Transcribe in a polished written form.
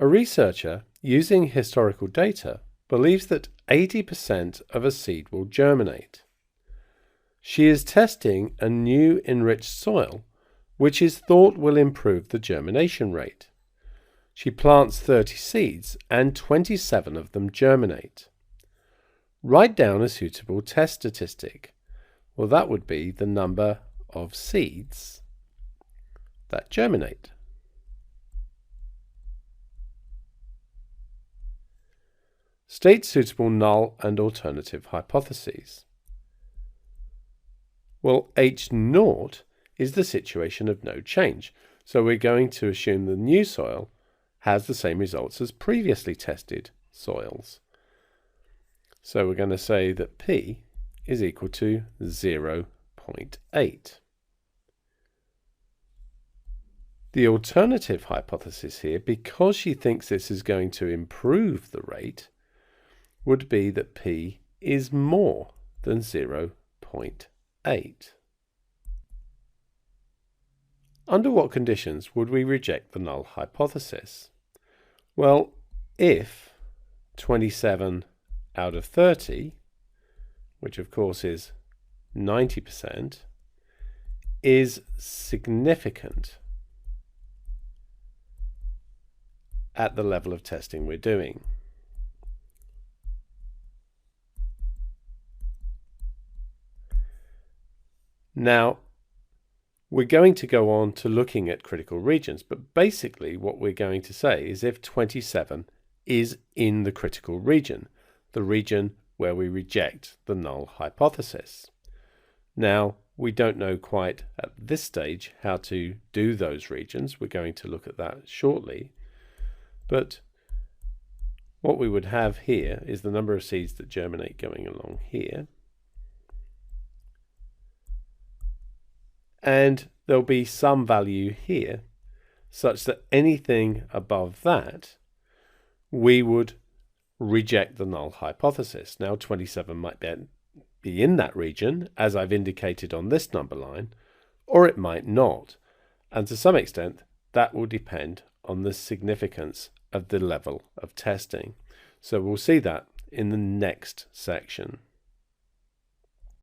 A researcher using historical data believes that 80% of a seed will germinate. She is testing a new enriched soil, which is thought will improve the germination rate. She plants 30 seeds and 27 of them germinate. Write down a suitable test statistic. Well, that would be the number of seeds that germinate. State suitable null and alternative hypotheses. Well, H0 is the situation of no change, so we're going to assume the new soil has the same results as previously tested soils. So we're going to say that P is equal to 0.8. The alternative hypothesis here, because she thinks this is going to improve the rate, would be that P is more than 0.8. Under what conditions would we reject the null hypothesis? Well, if 27 out of 30, which of course is 90%, is significant at the level of testing we're doing. Now, we're going to go on to looking at critical regions, but basically what we're going to say is if 27 is in the critical region, the region where we reject the null hypothesis. Now, we don't know quite at this stage how to do those regions. We're going to look at that shortly. But what we would have here is the number of seeds that germinate going along here. And there'll be some value here such that anything above that we would reject the null hypothesis. Now 27 might be in that region, as I've indicated on this number line, or it might not. And to some extent, that will depend on the significance of the level of testing. So we'll see that in the next section.